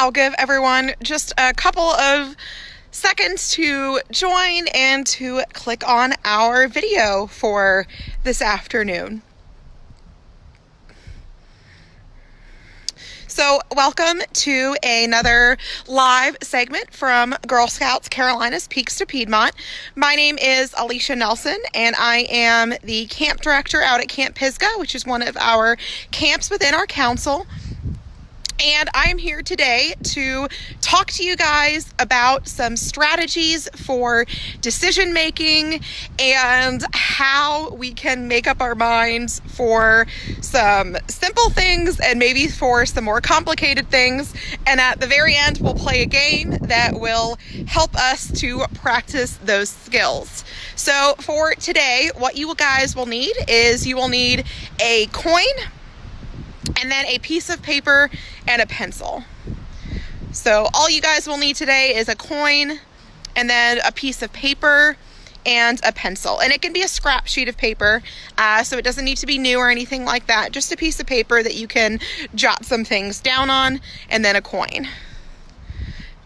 I'll give everyone just a couple of seconds to join and to click on our video for this afternoon. So welcome to another live segment from Girl Scouts Carolina's Peaks to Piedmont. My name is Alicia Nelson, and I am the camp director out at Camp Pisgah, which is one of our camps within our council. And I'm here today to talk to you guys about some strategies for decision making and how we can make up our minds for some simple things and maybe for some more complicated things. And at the very end, we'll play a game that will help us to practice those skills. So for today, what you guys will need is you will need a coin, and then a piece of paper and a pencil. So all you guys will need today is a coin and then a piece of paper and a pencil. And it can be a scrap sheet of paper, so it doesn't need to be new or anything like that. Just a piece of paper that you can jot some things down on, and then a coin.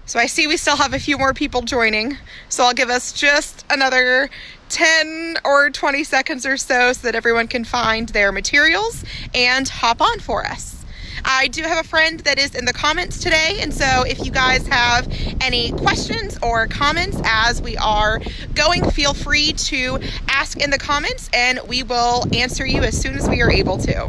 So I see we still have a few more people joining, so I'll give us just another 10 or 20 seconds or so that everyone can find their materials and hop on for us. I do have a friend that is in the comments today, and so if you guys have any questions or comments as we are going, feel free to ask in the comments and we will answer you as soon as we are able to.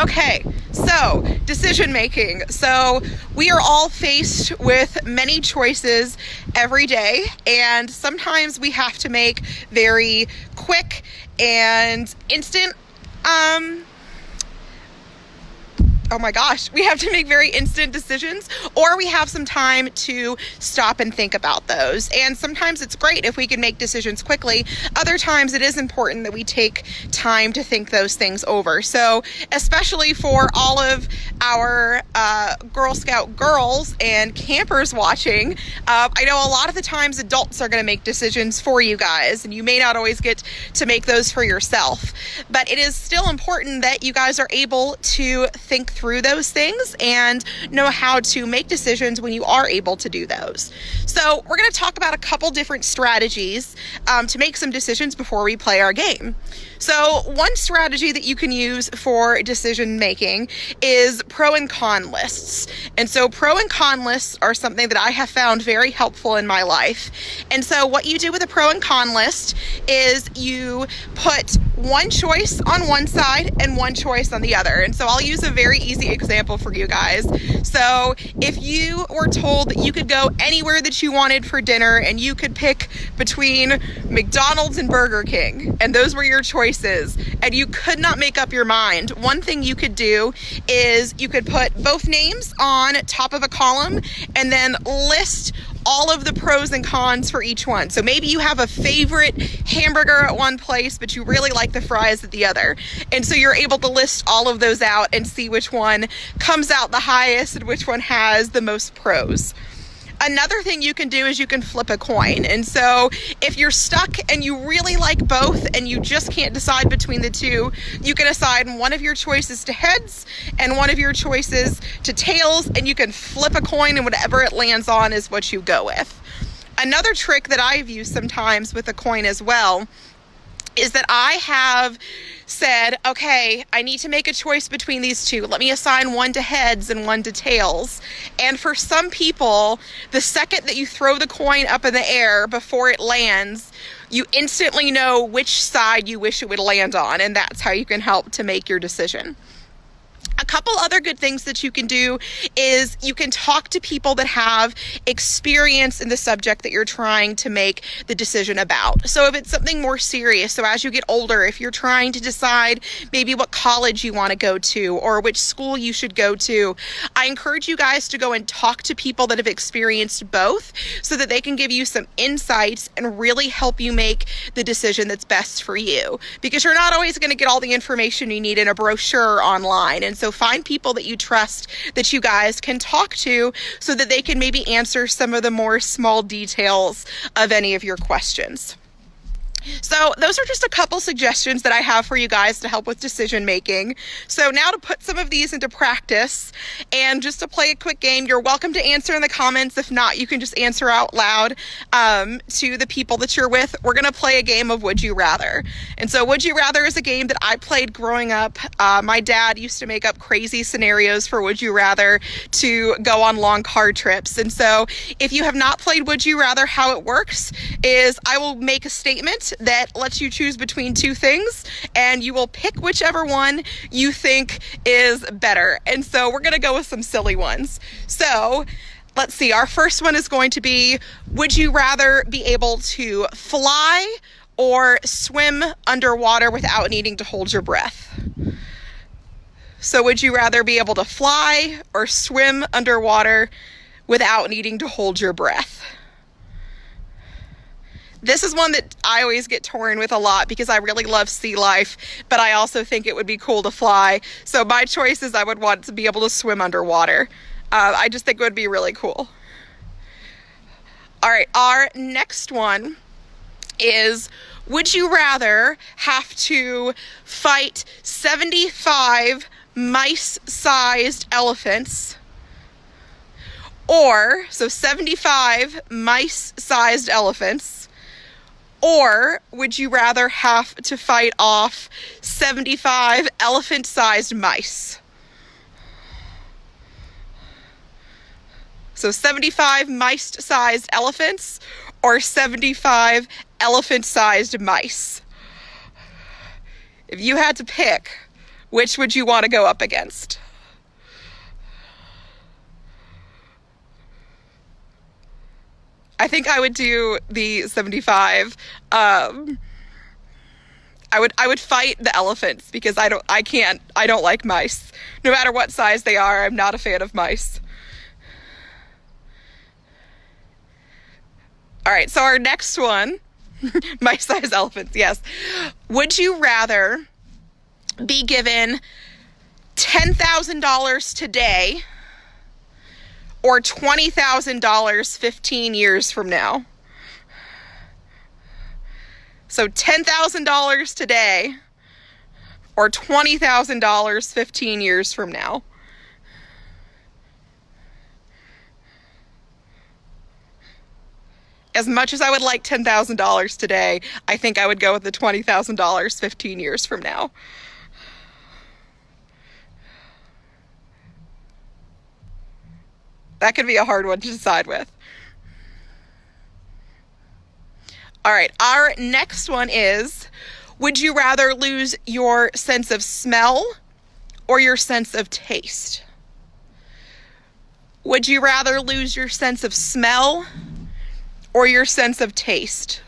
Okay, so decision making. So we are all faced with many choices every day, and sometimes we have to make very quick and instant we have to make very instant decisions, or we have some time to stop and think about those. And sometimes it's great if we can make decisions quickly. Other times it is important that we take time to think those things over. So especially for all of our Girl Scout girls and campers watching, I know a lot of the times adults are going to make decisions for you guys, and you may not always get to make those for yourself. But it is still important that you guys are able to think through those things and know how to make decisions when you are able to do those. So we're going to talk about a couple different strategies to make some decisions before we play our game. So one strategy that you can use for decision making is pro and con lists. And so pro and con lists are something that I have found very helpful in my life. And so what you do with a pro and con list is you put one choice on one side and one choice on the other. And so I'll use a very easy example for you guys. So if you were told that you could go anywhere that you wanted for dinner and you could pick between McDonald's and Burger King, and those were your choices, and you could not make up your mind, one thing you could do is you could put both names on top of a column and then list all of the pros and cons for each one. So maybe you have a favorite hamburger at one place, but you really like the fries at the other. And so you're able to list all of those out and see which one comes out the highest and which one has the most pros. Another thing you can do is you can flip a coin. And so if you're stuck and you really like both and you just can't decide between the two, you can assign one of your choices to heads and one of your choices to tails, and you can flip a coin, and whatever it lands on is what you go with. Another trick that I've used sometimes with a coin as well is that I have said, okay, I need to make a choice between these two. Let me assign one to heads and one to tails. And for some people, the second that you throw the coin up in the air before it lands, you instantly know which side you wish it would land on, and that's how you can help to make your decision. A couple other good things that you can do is you can talk to people that have experience in the subject that you're trying to make the decision about. So if it's something more serious, so as you get older, if you're trying to decide maybe what college you want to go to or which school you should go to, I encourage you guys to go and talk to people that have experienced both so that they can give you some insights and really help you make the decision that's best for you. Because you're not always going to get all the information you need in a brochure online. And so find people that you trust that you guys can talk to so that they can maybe answer some of the more small details of any of your questions. So those are just a couple suggestions that I have for you guys to help with decision making. So now to put some of these into practice and just to play a quick game, you're welcome to answer in the comments. If not, you can just answer out loud to the people that you're with. We're going to play a game of Would You Rather. And so Would You Rather is a game that I played growing up. My dad used to make up crazy scenarios for Would You Rather to go on long car trips. And so if you have not played Would You Rather, how it works is I will make a statement that lets you choose between two things, and you will pick whichever one you think is better. And so we're going to go with some silly ones. So let's see. Our first one is going to be, would you rather be able to fly or swim underwater without needing to hold your breath? So would you rather be able to fly or swim underwater without needing to hold your breath? This is one that I always get torn with a lot because I really love sea life, but I also think it would be cool to fly. So my choice is I would want to be able to swim underwater. I just think it would be really cool. All right, our next one is, would you rather have to fight 75 mice-sized elephants, or, so 75 mice-sized elephants, or would you rather have to fight off 75 elephant-sized mice? So 75 mice-sized elephants or 75 elephant-sized mice? If you had to pick, which would you want to go up against? I think I would do the 75. I would fight the elephants because I don't like mice. No matter what size they are, I'm not a fan of mice. All right, so our next one, mice-sized elephants, yes. Would you rather be given $10,000 today or $20,000 15 years from now? So $10,000 today or $20,000 15 years from now? As much as I would like $10,000 today, I think I would go with the $20,000 15 years from now. That could be a hard one to decide with. All right, our next one is, would you rather lose your sense of smell or your sense of taste? Would you rather lose your sense of smell or your sense of taste?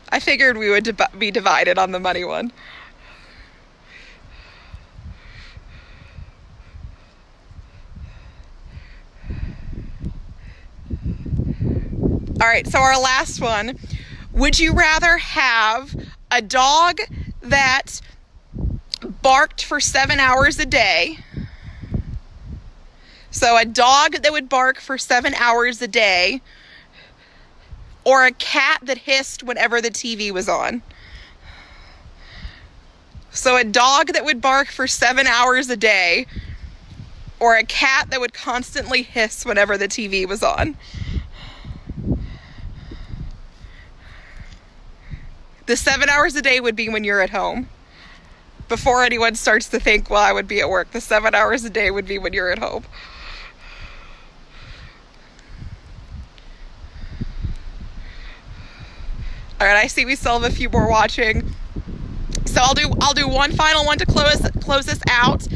I figured we would be divided on the money one. All right, so our last one. Would you rather have a dog that barked for 7 hours a day? So a dog that would bark for 7 hours a day, or a cat that hissed whenever the TV was on? So a dog that would bark for 7 hours a day, or a cat that would constantly hiss whenever the TV was on? The 7 hours a day would be when you're at home. Before anyone starts to think, well, I would be at work. The 7 hours a day would be when you're at home. All right, I see we still have a few more watching. So I'll do one final one to close this out.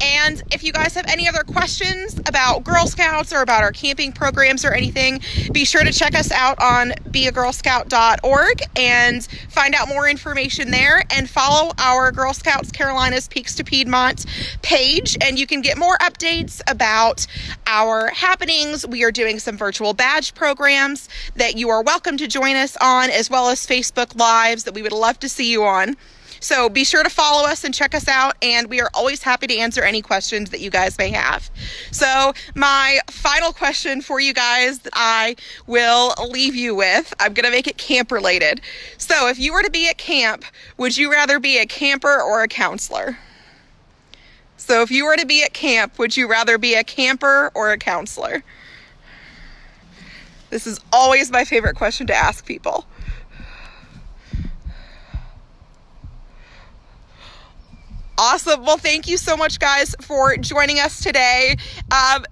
And if you guys have any other questions about Girl Scouts or about our camping programs or anything, be sure to check us out on beagirlscout.org and find out more information there, and follow our Girl Scouts Carolinas Peaks to Piedmont page, and you can get more updates about our happenings. We are doing some virtual badge programs that you are welcome to join us on, as well as Facebook Lives that we would love to see you on. So be sure to follow us and check us out, and we are always happy to answer any questions that you guys may have. So my final question for you guys that I will leave you with, I'm going to make it camp related. So if you were to be at camp, would you rather be a camper or a counselor? So if you were to be at camp, would you rather be a camper or a counselor? This is always my favorite question to ask people. Awesome. Well, thank you so much, guys, for joining us today.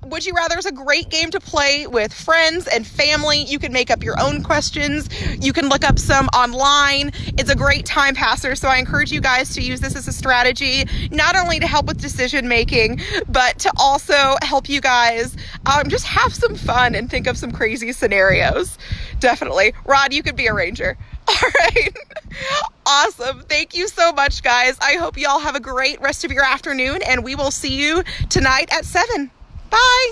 Would You Rather is a great game to play with friends and family. You can make up your own questions. You can look up some online. It's a great time passer, so I encourage you guys to use this as a strategy, not only to help with decision making, but to also help you guys just have some fun and think of some crazy scenarios. Definitely. Rod, you could be a ranger. All right. Awesome. Thank you so much, guys. I hope you all have a great rest of your afternoon, and we will see you tonight at 7. Bye.